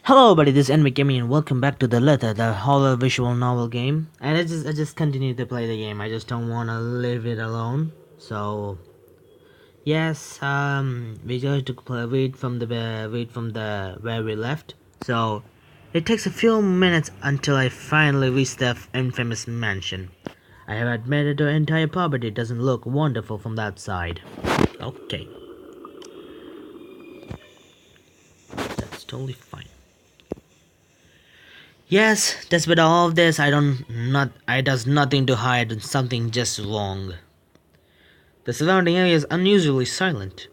Hello, buddy. This is Envy Gaming, and welcome back to the Letter, the horror visual novel game. And I just continue to play the game. I just don't want to leave it alone. So, yes, we going to read from the where we left. So, it takes a few minutes until I finally reach the infamous mansion. I have admitted the entire property doesn't look wonderful from that side. Okay, that's totally fine. Yes, despite all of this, I does nothing to hide something just wrong. The surrounding area is unusually silent.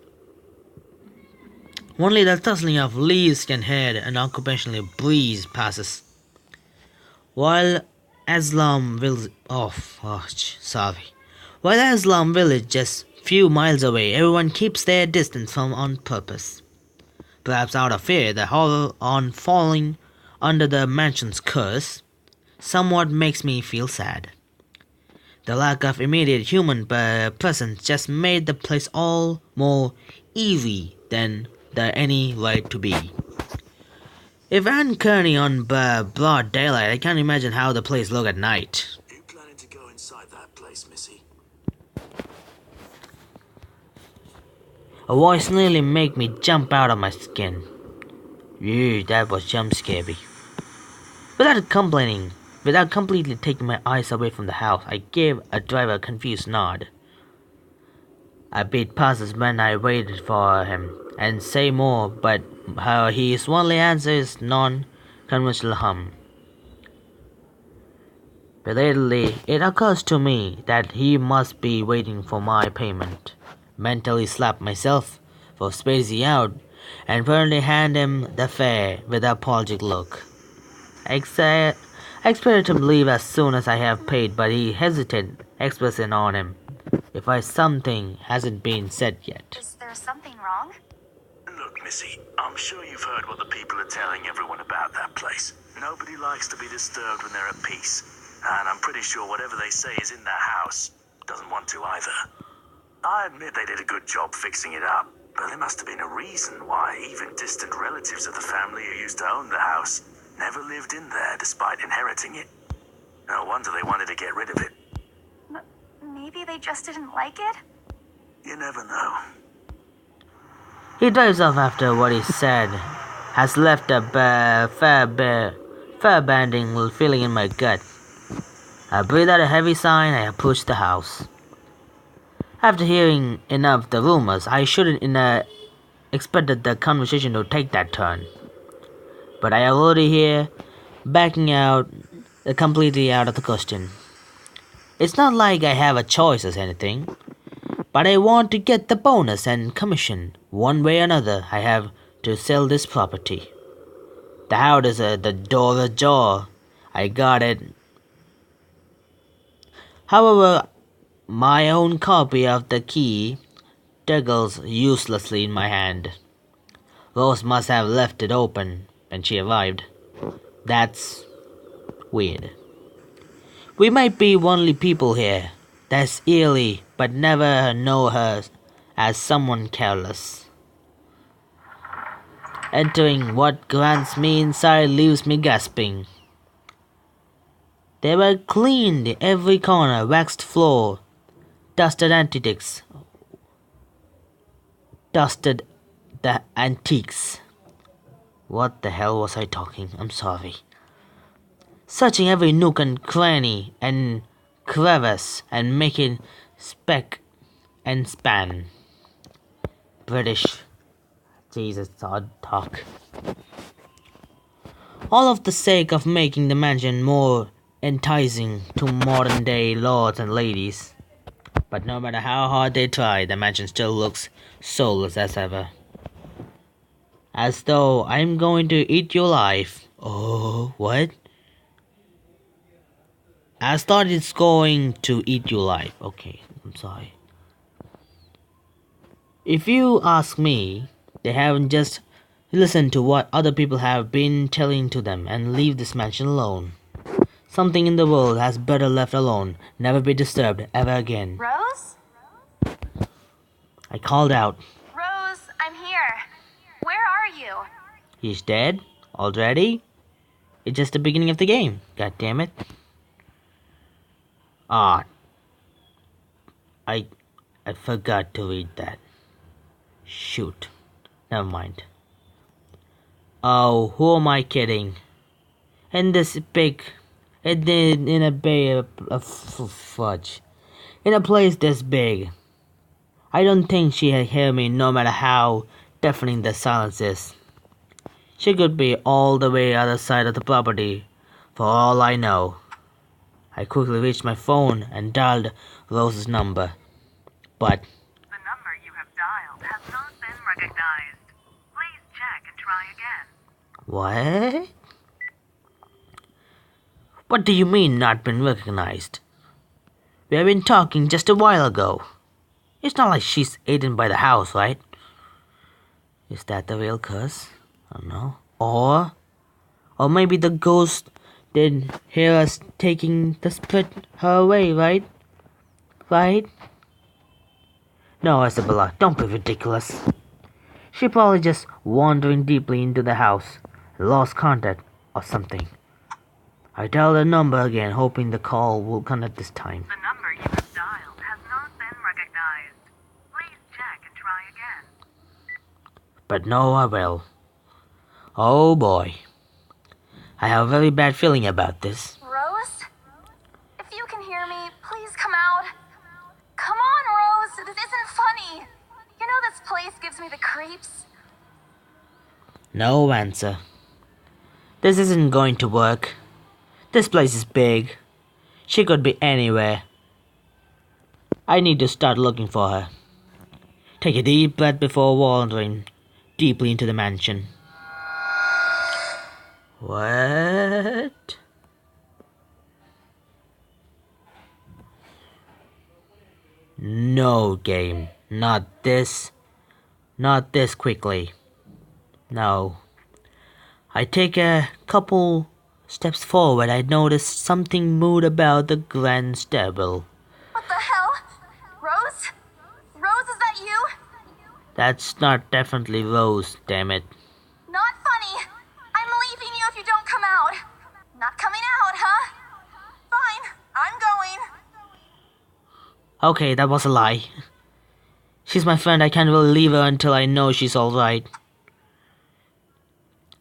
Only the rustling of leaves can hear an occupational breeze passes. While Aslam village sorry. While Aslam village just few miles away, everyone keeps their distance from on purpose. Perhaps out of fear, the horror on falling under the mansion's curse somewhat makes me feel sad. The lack of immediate human presence just made the place all more eerie than there any right to be. If I'm currently on broad daylight, I can't imagine how the place look at night. Are you planning to go inside that place, Missy? A voice nearly made me jump out of my skin. Ew, that was jump scary. Without completely taking my eyes away from the house, I gave a driver a confused nod. I beat passes when I waited for him and say more, but his only answer is non-conventional hum. Belatedly, it occurs to me that he must be waiting for my payment. Mentally slap myself for spacing out and firmly hand him the fare with an apologetic look. I expected him to leave as soon as I have paid, but he hesitated, expressing on him. If something hasn't been said yet. Is there something wrong? Look, Missy, I'm sure you've heard what the people are telling everyone about that place. Nobody likes to be disturbed when they're at peace. And I'm pretty sure whatever they say is in that house. Doesn't want to either. I admit they did a good job fixing it up, but there must have been a reason why even distant relatives of the family who used to own the house never lived in there despite inheriting it. No wonder they wanted to get rid of it. Maybe they just didn't like it? You never know. He drives off after what he said has left a fair banding feeling in my gut. I breathe out a heavy sigh and I approach the house. After hearing enough of the rumors, I shouldn't expected the conversation to take that turn. But I already hear backing out completely out of the question. It's not like I have a choice or anything, but I want to get the bonus and commission. One way or another, I have to sell this property. The house is the door ajar. I got it. However, my own copy of the key dangles uselessly in my hand. Rose must have left it open when she arrived. That's weird. We might be only people here. That's eerie, but never know her as someone careless. Entering what grants me inside leaves me gasping. They were cleaned every corner, waxed floor, dusted the antiques. What the hell was I talking? I'm sorry. Searching every nook and cranny and crevice and making speck and span. British. Jesus, odd talk. All of the sake of making the mansion more enticing to modern day lords and ladies. But no matter how hard they try, the mansion still looks soulless as ever. As though I'm going to eat your life. Oh, what? I thought it's going to eat your life. Okay, I'm sorry. If you ask me, they haven't just listened to what other people have been telling to them and leave this mansion alone. Something in the world has better left alone, never be disturbed ever again. Rose? I called out. Rose, I'm here. Where are you? He's dead? already? It's just the beginning of the game. God damn it. Ah, I forgot to read that. Shoot. Never mind. Oh, who am I kidding? In this big, in a bay of fudge, in a place this big, I don't think she'd hear me no matter how deafening the silence is. She could be all the way other side of the property, for all I know. I quickly reached my phone and dialed Rose's number, but the number you have dialed has not been recognized. Please check and try again. what? What do you mean not been recognized? We have been talking just a while ago. It's not like she's hidden by the house, right? Is that the real curse? I don't know. Or maybe the ghost did hear us taking the split her away, right? Right? No, Isabella, don't be ridiculous. She probably just wandering deeply into the house, lost contact or something. I dialed the number again, hoping the call will connect this time. The number you have dialed has not been recognized. Please check and try again. But no, I will. Oh boy. I have a very bad feeling about this. Rose? If you can hear me, please come out. Come on, Rose. This isn't funny. You know this place gives me the creeps. No answer. This isn't going to work. This place is big. She could be anywhere. I need to start looking for her. Take a deep breath before wandering deeply into the mansion. What? No, game. Not this. Not this quickly. No. I take a couple steps forward. I notice something moved about the grand stairwell. What the hell? Rose? Rose, is that you? That's not definitely Rose, damn it. Not funny. I'm leaving you if you don't come out. Not coming out, huh? Fine, I'm going. Okay, that was a lie. She's my friend. I can't really leave her until I know she's alright.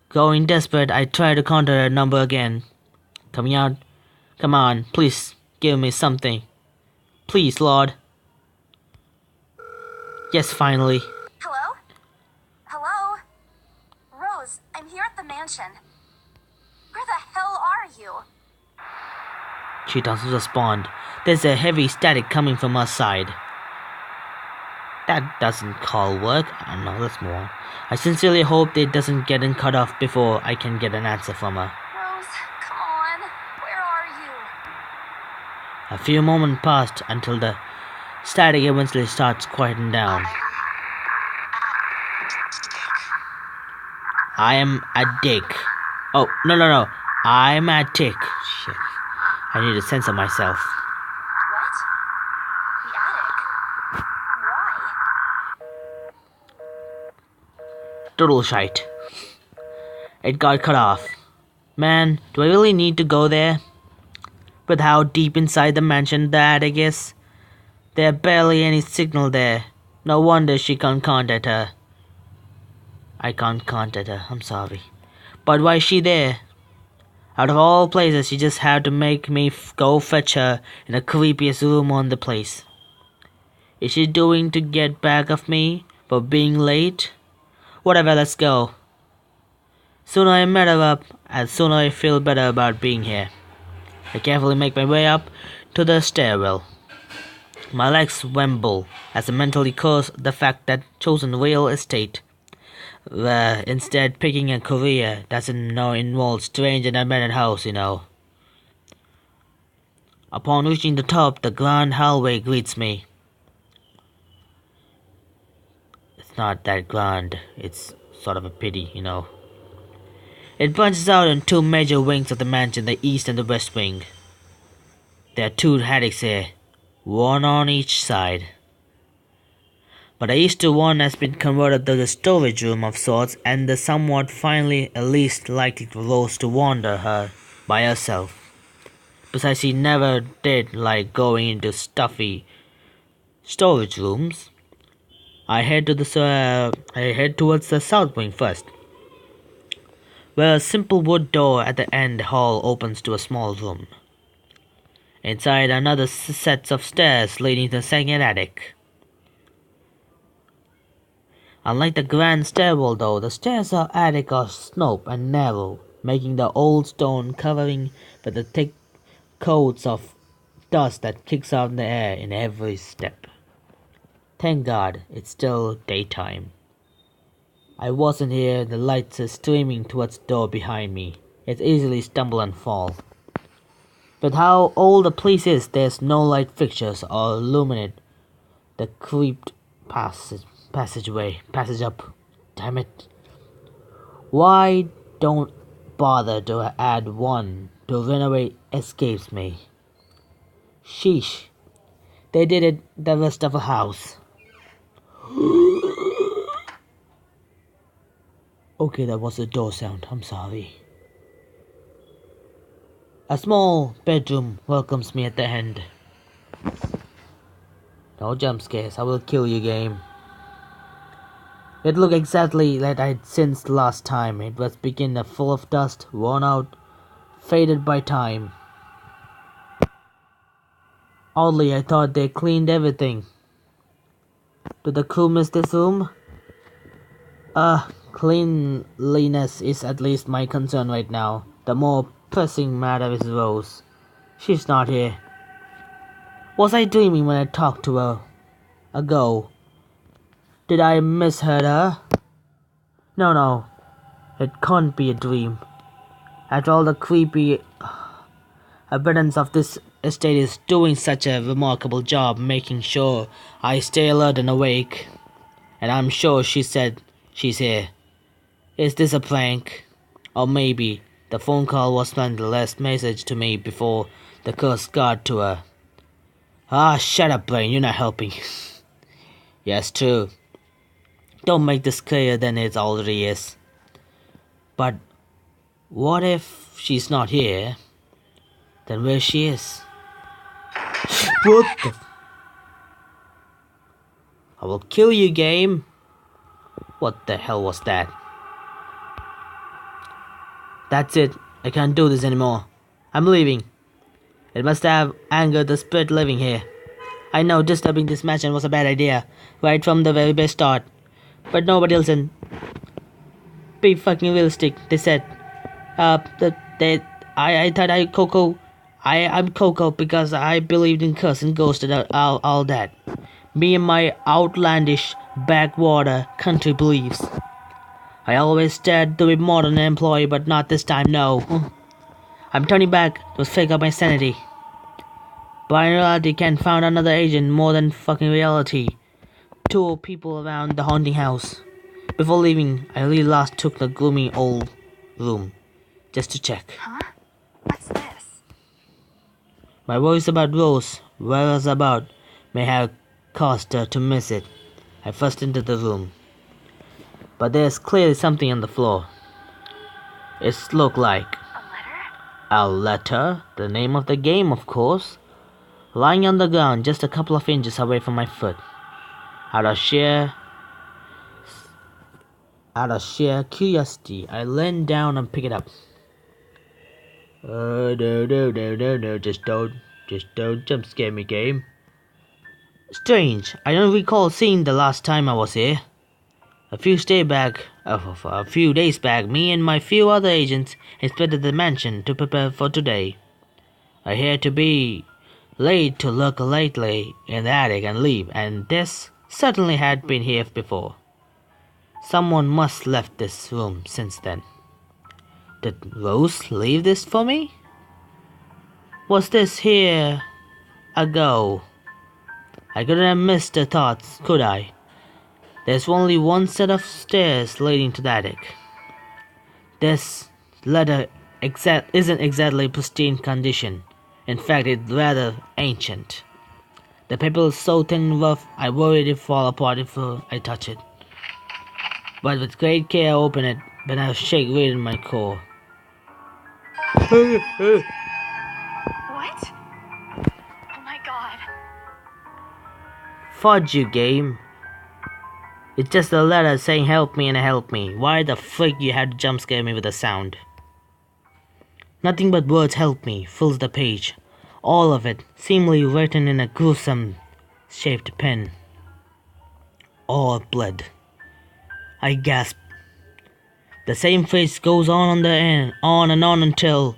Growing desperate, I try to contact her number again. Coming out. Come on, please give me something. Please, Lord. Yes, finally. Hello? Hello? Rose, I'm here at the mansion. Where the hell are you? She doesn't respond. There's a heavy static coming from her side. That doesn't call work. I don't know, let's move on. I sincerely hope it doesn't get cut off before I can get an answer from her. Rose, come on. Where are you? A few moments passed until the static eventually starts quieting down. I am a dick. Oh, no. I'm a tick. Shit. I need to censor myself. What? The attic? Why? Total shite. It got cut off. Man, do I really need to go there? With how deep inside the mansion the attic is? There's barely any signal there. No wonder she can't contact her. I can't contact her, I'm sorry. But why is she there? Out of all places, she just had to make me go fetch her in the creepiest room on the place. Is she doing to get back of me for being late? Whatever, let's go. Sooner I met her up, and sooner I feel better about being here. I carefully make my way up to the stairwell. My legs tremble as I mentally curse the fact that chosen real estate. Instead picking a career doesn't involve strange and abandoned house, you know. Upon reaching the top, the grand hallway greets me. It's not that grand, it's sort of a pity, you know. It branches out in two major wings of the mansion, the east and the west wing. There are two attics here, one on each side. But the eastern one has been converted to the storage room of sorts, and the somewhat finally least likely to Rose to wander her by herself. Besides, she never did like going into stuffy storage rooms. I head towards the south wing first, where a simple wood door at the end hall opens to a small room. Inside, another sets of stairs leading to the second attic. Unlike the grand stairwell though, the stairs of attic are steep and narrow, making the old stone covering with the thick coats of dust that kicks out in the air in every step. Thank God, it's still daytime. I wasn't here, the lights are streaming towards the door behind me. It's easily stumble and fall. But how old the place is, there's no light fixtures or illuminate the creeped passage up. Damn it. Why don't bother to add one to renovate escapes me. Sheesh. They did it the rest of the house. Okay, that was a door sound. I'm sorry. A small bedroom welcomes me at the end. No jump scares, I will kill you, game. It looked exactly like I'd seen the last time. It was beginning full of dust, worn out, faded by time. Oddly, I thought they cleaned everything. Did the crew miss this room? Cleanliness is at least my concern right now. The more pressing matter is Rose. She's not here. Was I dreaming when I talked to her ago? Did I misheard her? No. It can't be a dream. After all, the creepy inhabitants of this estate is doing such a remarkable job making sure I stay alert and awake. And I'm sure she said she's here. Is this a prank? Or maybe the phone call was meant the last message to me before the curse got to her. Ah, shut up, brain, you're not helping. Yes, true. Don't make this clearer than it already is. But what if she's not here? Then where she is? What the? I will kill you, game. What the hell was that? That's it. I can't do this anymore. I'm leaving. It must have angered the spirit living here. I know disturbing this mansion was a bad idea, right from the very best start. But nobody listened. Be fucking realistic, they said. I thought I'm Coco because I believed in curse and ghosts and all that. Me and my outlandish backwater country beliefs. I always dared to be modern employee, but not this time, no. I'm turning back to fake up my sanity. But in reality, can't find another agent more than fucking reality. 2 people around the haunting house. Before leaving, I really last took the gloomy old room, just to check. Huh? What's this? My worries about Rose, whereas about, may have caused her to miss it. I first entered the room. But there's clearly something on the floor. It looked like A letter? a letter, the name of the game, of course, lying on the ground just a couple of inches away from my foot. Out of sheer curiosity, I leaned down and picked it up. No, just don't jump scare me, game. Strange, I don't recall seeing the last time I was here. A few days back, me and my few other agents inspected the mansion to prepare for today. I had to be late to look lately in the attic and leave, and this certainly had been here before. Someone must left this room since then. Did Rose leave this for me? Was this here ago? I couldn't have missed the thoughts, could I? There's only one set of stairs leading to the attic. This letter isn't exactly pristine condition. In fact, it's rather ancient. The paper is so thin and rough, I worried it'd fall apart if I touch it. But with great care I open it, but I shake right in my core. What? Oh my god. Fudge you, game. It's just a letter saying help me and help me. Why the frick you had to jump scare me with a sound? Nothing but words help me fills the page. All of it seemingly written in a gruesome shaped pen. All blood. I gasp. The same phrase goes on the end, on and on until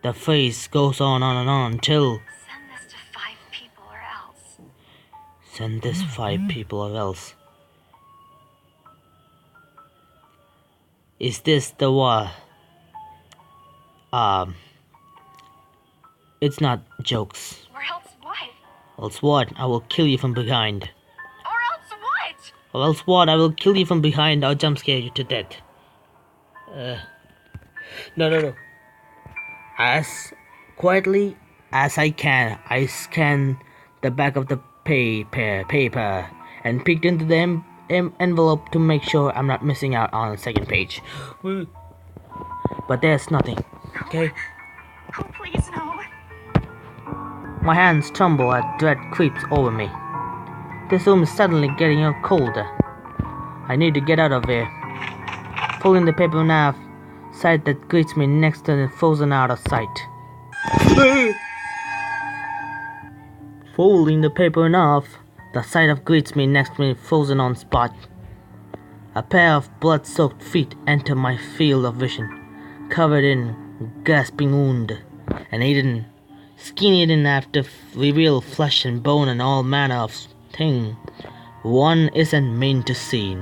the phrase goes on and on until Send this to 5 people or else. send this 5 people or else. Is this the one? It's not jokes. Or else what? Else what? I will kill you from behind. Or else what? Or else what? I will kill you from behind or jump scare you to death. No. As quietly as I can, I scan the back of the paper and peeked into the envelope to make sure I'm not missing out on the second page. But there's nothing. Okay? Oh, please, no. My hands tremble as dread creeps over me. This room is suddenly getting colder. I need to get out of here. Pulling the paper in half, sight that greets me next to it frozen out of sight. Folding the paper in half, the sight of greets me next to me frozen on spot. A pair of blood-soaked feet enter my field of vision, covered in gasping wound, and eaten, skinny enough to reveal flesh and bone and all manner of thing one isn't meant to see.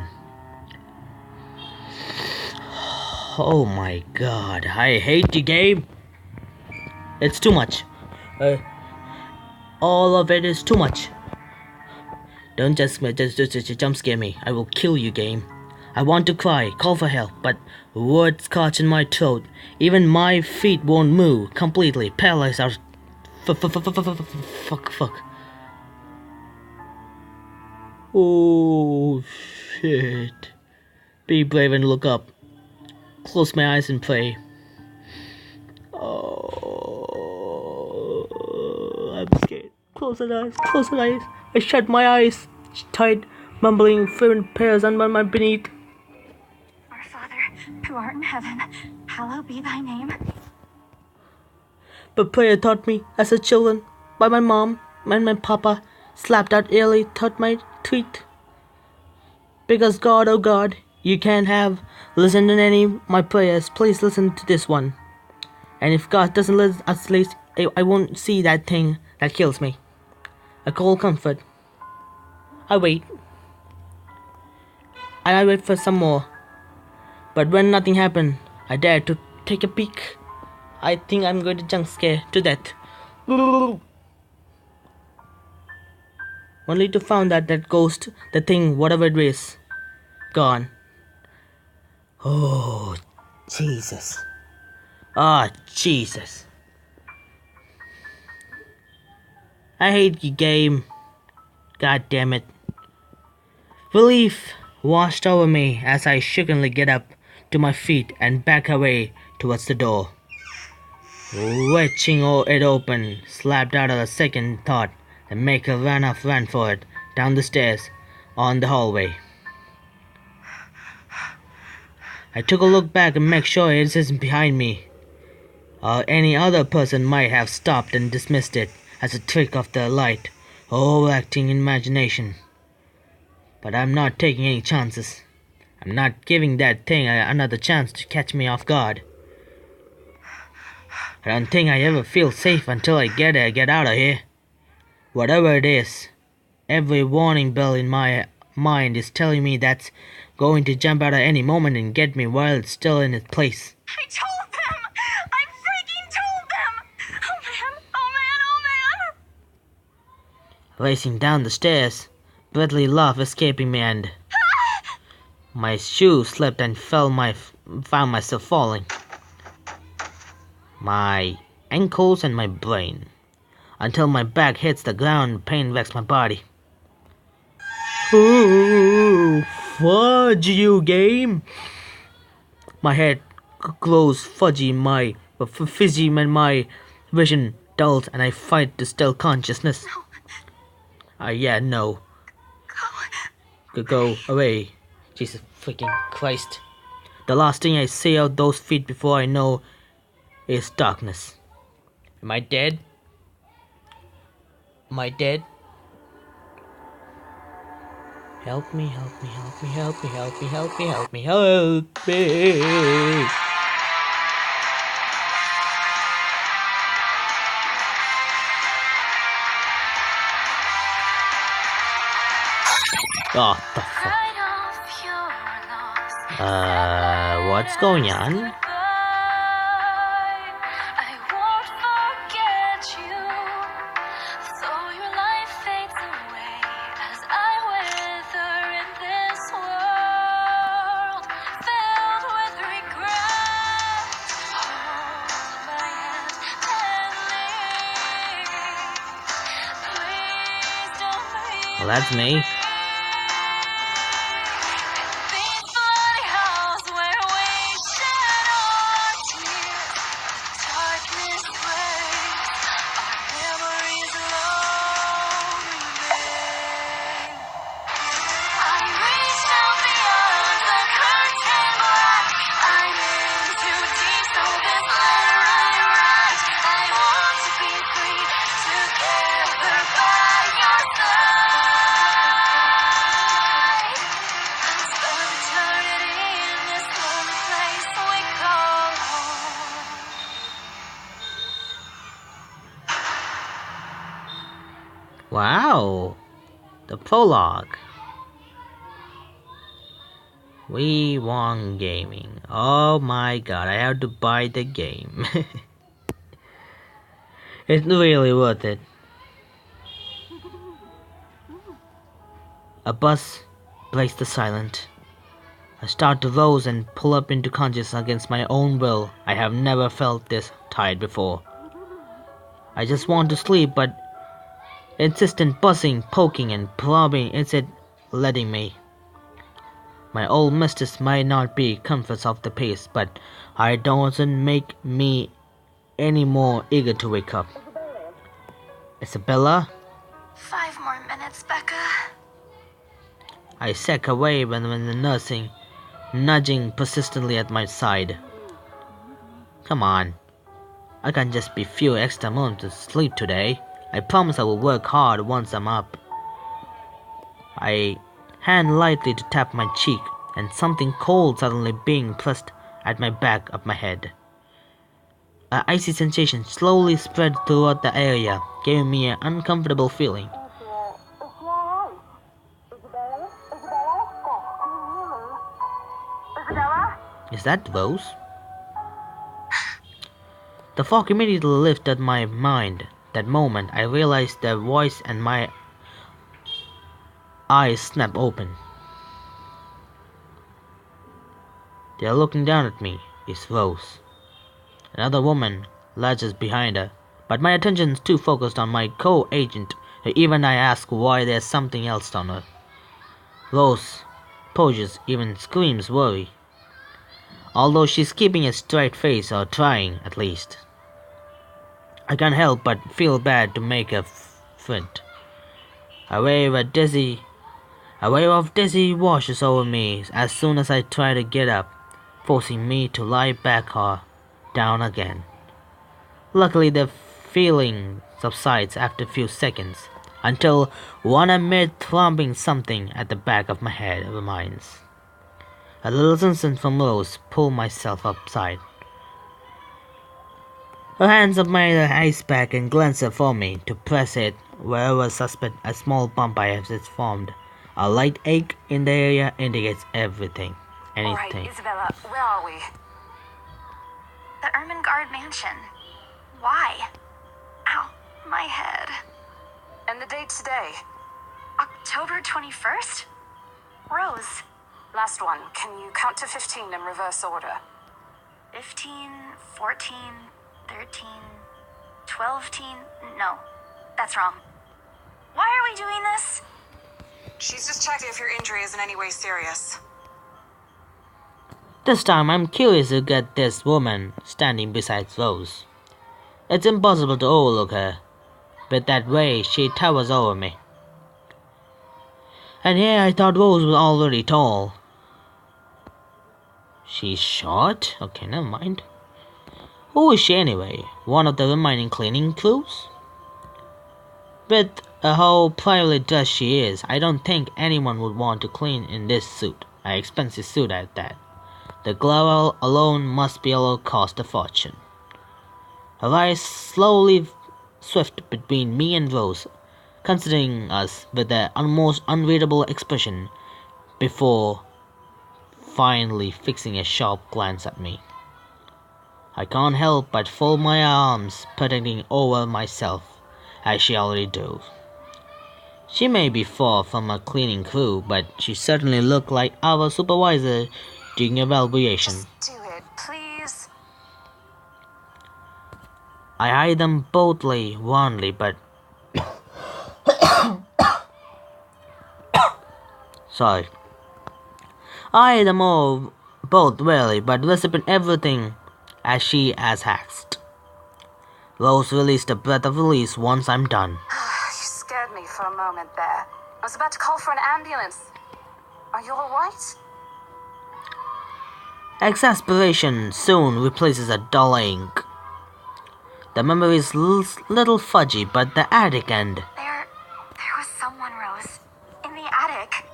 Oh my god, I hate you, game. It's too much. All of it is too much. Don't just jump scare me. I will kill you, game. I want to cry, call for help, but words catch in my throat. Even my feet won't move, completely paralyzed out. Fuck. Oh shit. Be brave and look up. Close my eyes and pray. Oh, I'm scared. Close my eyes. I shut my eyes tight, mumbling fervent prayers under my beneath. Our Father, who art in heaven, hallowed be thy name. But prayer taught me as a children by my mom and my papa slapped out early taught my tweet. Because God, oh God, you can't have listened to any of my prayers. Please listen to this one. And if God doesn't listen, at least I won't see that thing that kills me. A cold comfort. I wait. And I wait for some more. But when nothing happened, I dared to take a peek. I think I'm going to jump scare to death. Only to find that ghost, the thing, whatever it is, gone. Oh, Jesus. Ah, Jesus. I hate you, game. God damn it. Relief washed over me as I shakily get up to my feet and back away towards the door. Wedging it open, slapped out of a second thought, the maker ran for it, down the stairs, on the hallway. I took a look back and make sure it isn't behind me, or any other person might have stopped and dismissed it as a trick of the light or overacting imagination. But I'm not taking any chances. I'm not giving that thing another chance to catch me off guard. I don't think I ever feel safe until I get out of here. Whatever it is, every warning bell in my mind is telling me that's going to jump out at any moment and get me while it's still in its place. I told them! I freaking told them! Oh man. Racing down the stairs, breathless laugh escaping me and my shoe slipped and found myself falling. My ankles and my brain. Until my back hits the ground, pain wrecks my body. Ooh, fudge you game! My head glows fuzzy, fizzy, and my vision dulls, and I fight to still consciousness. Yeah, no. Go away. Jesus freaking Christ. The last thing I see out those feet before I know is darkness. Am I dead? Am I dead? Help me, help me, help me, help me, help me, help me, help me, help me. Oh, the fuck. What's going on? Well, that's me. Wow, the prologue. We won gaming. Oh my god, I have to buy the game. It's really worth it. A bus breaks the silence. I start to rose and pull up into consciousness against my own will. I have never felt this tired before. I just want to sleep, but insistent buzzing, poking, and probing isn't letting me. My old mistress might not be comforts of the pace, but it doesn't make me any more eager to wake up. Isabella? 5 more minutes, Becca. I sack away when the nursing, nudging persistently at my side. Come on. I can't just be few extra moments to sleep today. I promise I will work hard once I'm up. I hand lightly to tap my cheek, and something cold suddenly being pressed at my back of my head. An icy sensation slowly spread throughout the area, giving me an uncomfortable feeling. Is that Rose? The fog immediately lifted my mind. That moment, I realized their voice and my eyes snapped open. They are looking down at me. It's Rose. Another woman lurches behind her, but my attention is too focused on my co-agent that even I ask why there's something else on her. Rose poses, even screams worry. Although she's keeping a straight face, or trying at least. I can't help but feel bad to make her faint. A wave of dizzy washes over me as soon as I try to get up, forcing me to lie back or down again. Luckily, the feeling subsides after a few seconds, until one amid throbbing something at the back of my head reminds. A little instant from Rose, pull myself upside. Her hands up my ice pack and glance it for me to press it wherever I suspect a small bump I have formed. A light ache in the area indicates everything. Anything. Alright, Isabella, where are we? The Ermengarde Mansion. Why? Ow, my head. And the date today? October 21st? Rose. Last one. Can you count to 15 in reverse order? 15, 14, 13, 12 teen? No, that's wrong. Why are we doing this? She's just checking if your injury is in any way serious. This time I'm curious to get this woman standing beside Rose. It's impossible to overlook her, but that way she towers over me. And here I thought Rose was already tall. She's short? Okay, never mind. Who is she anyway? One of the remaining cleaning crews? With how privately dressed she is, I don't think anyone would want to clean in this suit. An expensive suit at that. The glove alone must be cost a fortune. Her eyes slowly swift between me and Rose, considering us with an almost unreadable expression before finally fixing a sharp glance at me. I can't help but fold my arms, protecting over myself, as she already does. She may be far from a cleaning crew, but she certainly looked like our supervisor during evaluation. Just do it, please. I eyed them bothly, warnly, but sorry. I eyed them all both warily, but received everything as she has asked. Rose released a breath of relief once I'm done. You scared me for a moment there. I was about to call for an ambulance. Are you alright? Exasperation soon replaces a dull ink. The memory is little fudgy, but the attic end. There was someone, Rose. In the attic.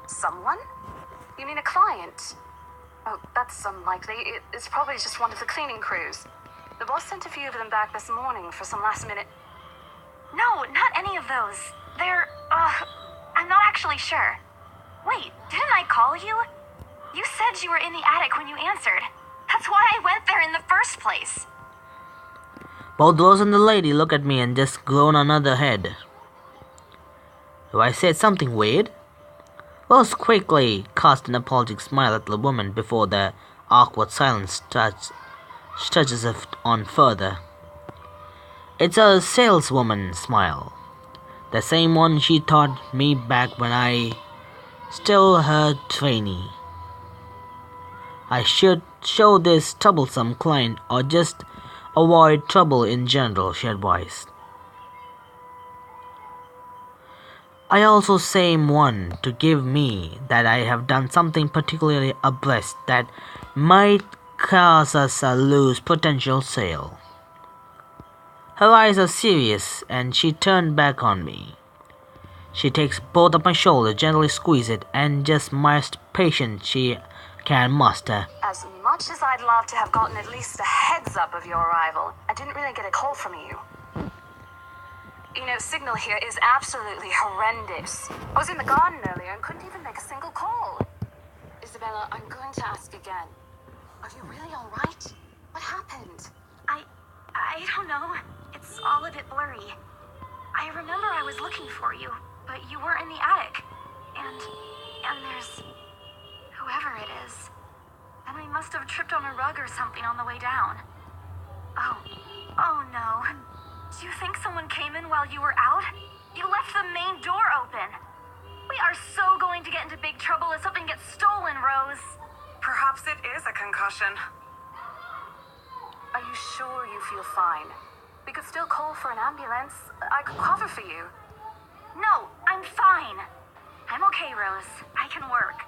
Someone? You mean a client? Oh, that's unlikely. It's probably just one of the cleaning crews. The boss sent a few of them back this morning for some last minute... No, not any of those. They're, I'm not actually sure. Wait, didn't I call you? You said you were in the attic when you answered. That's why I went there in the first place. Both Rose and the lady look at me and just groan another head. Have I said something weird? Rose quickly cast an apologetic smile at the woman before the awkward silence stretches it on further. It's a saleswoman smile. The same one she taught me back when I still her trainee. I should show this troublesome client or just avoid trouble in general, she advised. I also same one to give me that I have done something particularly abreast that might cause us a lose potential sale. Her eyes are serious and she turned back on me. She takes both of my shoulders, gently squeeze it, and just most patient she can muster. As much as I'd love to have gotten at least a heads up of your arrival, I didn't really get a call from you. You know, signal here is absolutely horrendous. I was in the garden earlier and couldn't even make a single call. Isabella, I'm going to ask again. Are you really alright? What happened? I don't know. It's all a bit blurry. I remember I was looking for you, but you were in the attic. And there's whoever it is. And we must have tripped on a rug or something on the way down. Oh no. Do you think someone came in while you were out? You left the main door open. We are so going to get into big trouble if something gets stolen, Rose. Perhaps it is a concussion. Are you sure you feel fine? We could still call for an ambulance. I could cover for you. No, I'm fine. I'm okay, Rose. I can work.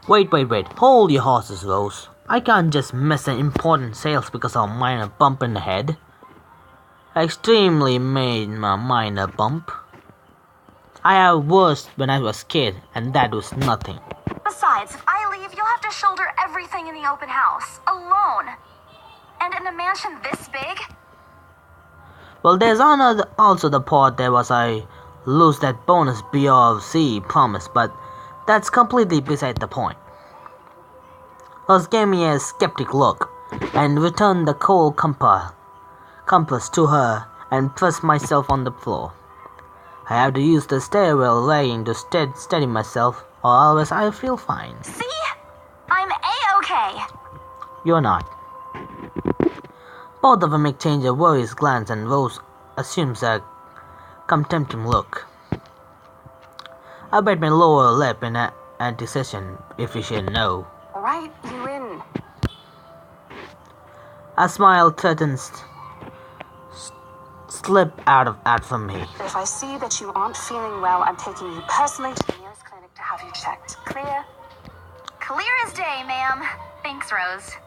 Wait. Hold your horses, Rose. I can't just miss an important sales because of a minor bump in the head. Extremely minor bump. I had worse when I was a kid, and that was nothing. Besides, if I leave, you'll have to shoulder everything in the open house, alone. And in a mansion this big? Well, there's also the part there was I lose that bonus BRC promise, but that's completely beside the point. Rose gave me a skeptic look and returned the cold compass to her and pressed myself on the floor. I have to use the stairwell railing to steady myself, or else I feel fine. See? I'm A-okay. You're not. Both of them exchange a worried glance and Rose assumes a contemptuous look. I bite my lower lip in anticipation if she said no. Right, you in. A smile threatens slip out from me. If I see that you aren't feeling well, I'm taking you personally to the nearest clinic to have you checked. Clear? Clear as day, ma'am. Thanks, Rose.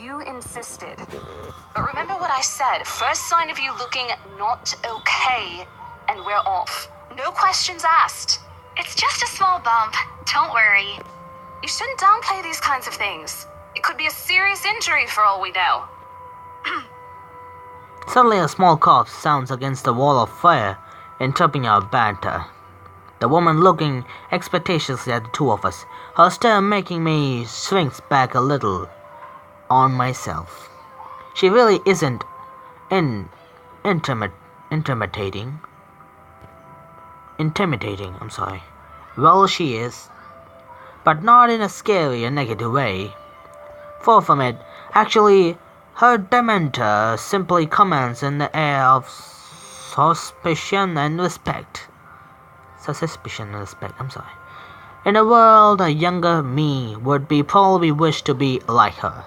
You insisted. But remember what I said. First sign of you looking not okay, and we're off. No questions asked. It's just a small bump. Don't worry. You shouldn't downplay these kinds of things. It could be a serious injury for all we know. Suddenly a small cough sounds against the wall of fire, interrupting our banter. The woman looking expectatiously at the two of us, her stare making me shrink back a little on myself. She really isn't intimidating. I'm sorry. Well, she is, but not in a scary and negative way. Far from it. Actually, her demeanor simply commands an air of suspicion and respect. In a world, a younger me would be probably wish to be like her.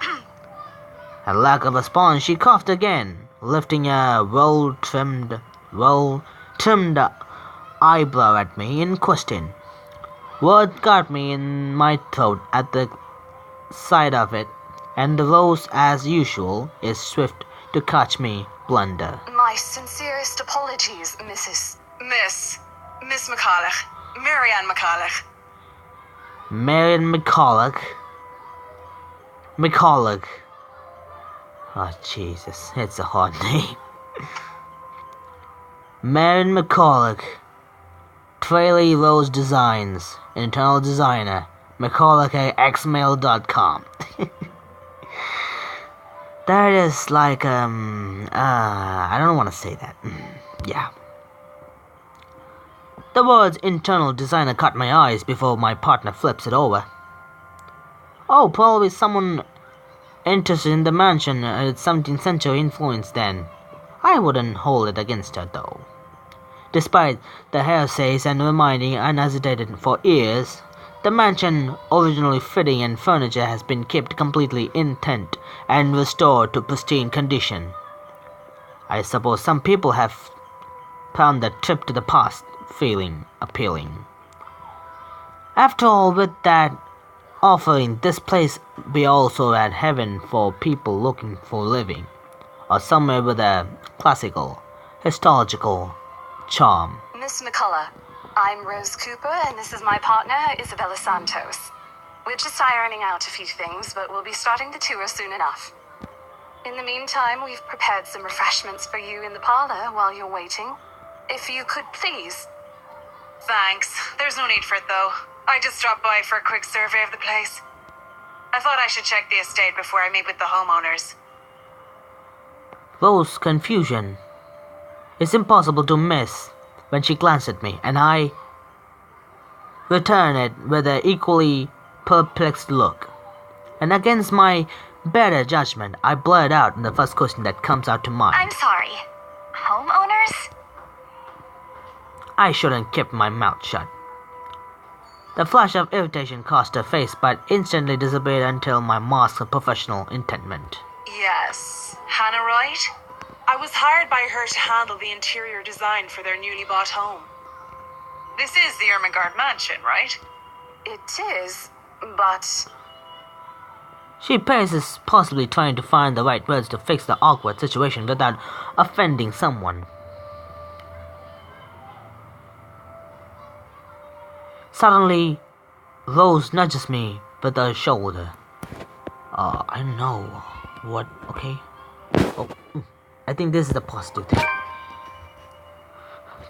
At lack of response, she coughed again, lifting a well-trimmed eyebrow at me in question. Word got me in my throat at the sight of it, and Rose, as usual, is swift to catch me blunder. My sincerest apologies, Miss McCulloch. Marianne McCulloch. Marion McCulloch. Oh, Jesus, it's a hard name. Marion McCulloch. Trailer Rose Designs. Internal designer. McCulloch@xmail.com. That is like, I don't want to say that. Yeah. The words internal designer caught my eyes before my partner flips it over. Oh, probably someone interested in the mansion and its 17th century influence then. I wouldn't hold it against her though. Despite the hearsays and reminding unhesitated for years, the mansion, originally fitting and furniture, has been kept completely intact and restored to pristine condition. I suppose some people have found that trip to the past feeling appealing. After all, with that offering, this place be also at heaven for people looking for living, or somewhere with a classical, historical charm. Miss McCullough, I'm Rose Cooper, and this is my partner, Isabella Santos. We're just ironing out a few things, but we'll be starting the tour soon enough. In the meantime, we've prepared some refreshments for you in the parlor while you're waiting. If you could please. Thanks. There's no need for it, though. I just dropped by for a quick survey of the place. I thought I should check the estate before I meet with the homeowners. Rose's confusion is impossible to miss when she glanced at me, and I returned it with an equally perplexed look. And against my better judgment, I blurted out the first question that comes out to mind. I'm sorry. Homeowners? I shouldn't keep my mouth shut. The flash of irritation crossed her face, but instantly disappeared until my mask of professional intentment. Yes. Hannah Wright? I was hired by her to handle the interior design for their newly bought home. This is the Ermengarde mansion, right? It is, but... She paces, possibly trying to find the right words to fix the awkward situation without offending someone. Suddenly, Rose nudges me with her shoulder. I don't know. What? Okay. Oh, I think this is the positive thing.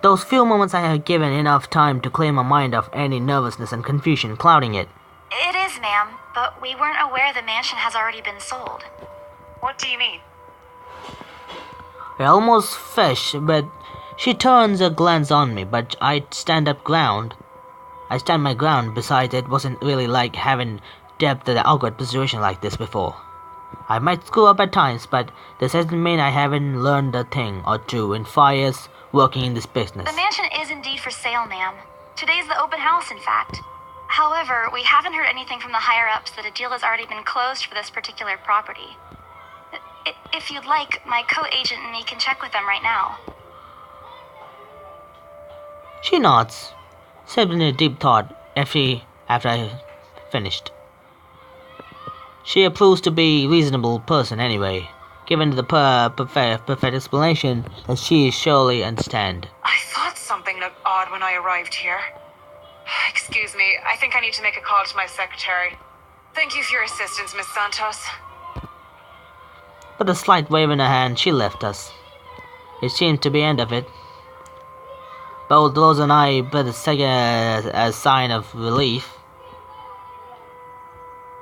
Those few moments I had given enough time to clear my mind of any nervousness and confusion clouding it. It is, ma'am, but we weren't aware the mansion has already been sold. What do you mean? I almost fish, but she turns a glance on me, but I stand my ground. Besides, it wasn't really like having depth in an awkward situation like this before. I might screw up at times, but this doesn't mean I haven't learned a thing or two in 5 years working in this business. The mansion is indeed for sale, ma'am. Today's the open house, in fact. However, we haven't heard anything from the higher-ups that a deal has already been closed for this particular property. If you'd like, my co-agent and me can check with them right now. She nods, stepped in a deep thought after I finished. She approves to be a reasonable person anyway. Given the perfect explanation, that she surely understand. I thought something looked odd when I arrived here. Excuse me, I think I need to make a call to my secretary. Thank you for your assistance, Miss Santos. With a slight wave in her hand, she left us. It seemed to be the end of it. Both Rose and I better take it as a sign of relief.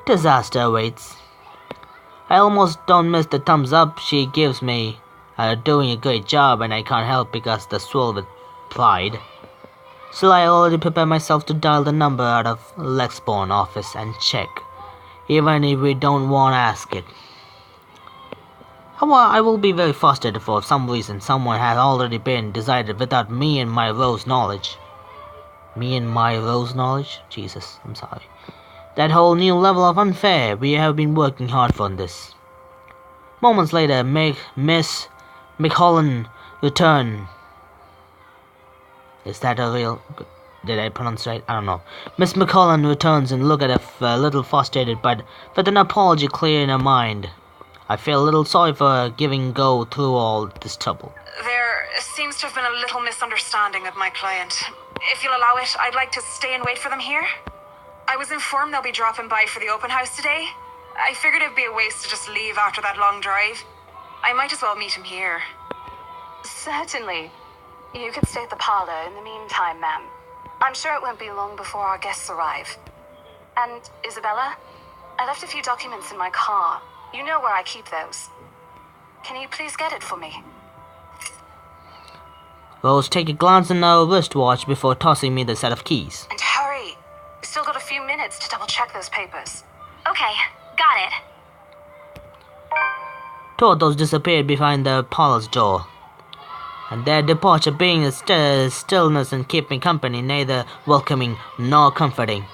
Disaster awaits. I almost don't miss the thumbs up she gives me. Doing a great job, and I can't help because the swirl with pride. Still, I already prepared myself to dial the number out of Lexborn office and check, even if we don't want to ask it. However, I will be very frustrated for some reason someone has already been decided without me and my Rose knowledge. Me and my Rose knowledge? Jesus, I'm sorry. That whole new level of unfair. We have been working hard for this. Moments later, Miss McCollum returned. Is that a real... Did I pronounce right? I don't know. Miss McCollum returns and looks at us a little frustrated, but with an apology clear in her mind. I feel a little sorry for her go through all this trouble. There seems to have been a little misunderstanding with my client. If you'll allow it, I'd like to stay and wait for them here. I was informed they'll be dropping by for the open house today. I figured it'd be a waste to just leave after that long drive. I might as well meet him here. Certainly. You can stay at the parlor in the meantime, ma'am. I'm sure it won't be long before our guests arrive. And, Isabella, I left a few documents in my car. You know where I keep those. Can you please get it for me? Rose take a glance at her wristwatch before tossing me the set of keys. And hurry! We still got a few minutes to double-check those papers. Okay, got it. Turtles disappeared behind the parlor's door, and their departure being a stillness and keeping company neither welcoming nor comforting.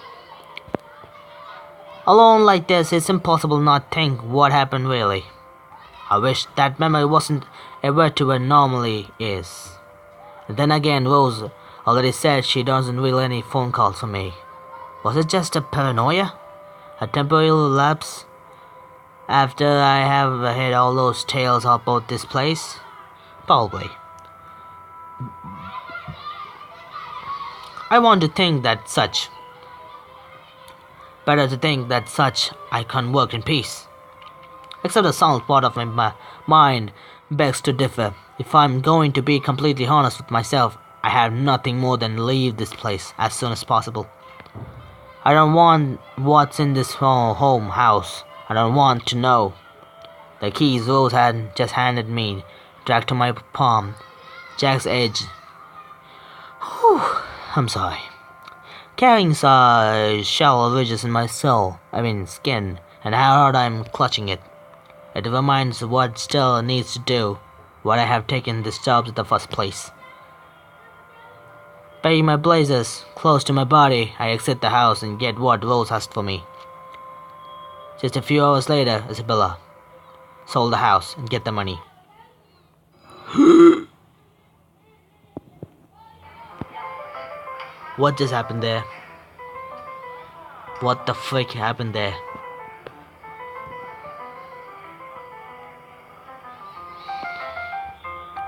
Alone like this, it's impossible not think what happened really. I wish that memory wasn't ever to where normally is. And then again, Rose already said she doesn't really any phone calls from me. Was it just a paranoia? A temporary lapse? After I have heard all those tales about this place? Probably. I want to think that such. Better to think that such I can work in peace. Except the solid part of my mind begs to differ. If I'm going to be completely honest with myself, I have nothing more than leave this place as soon as possible. I don't want what's in this home house. I don't want to know. The keys Rose had just handed me, dragged to my palm. Jack's edge. Whew, I'm sorry. Carrying shallow ridges in my skin, and how hard I'm clutching it. It reminds what still needs to do, what I have taken this job in the first place. Packing my blazers close to my body, I exit the house and get what Rose asked for me. Just a few hours later, Isabella sold the house and get the money. What just happened there? What the frick happened there?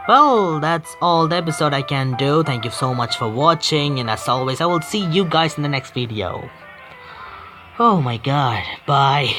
Well, that's all the episode I can do. Thank you so much for watching, and as always, I will see you guys in the next video. Oh my god, bye.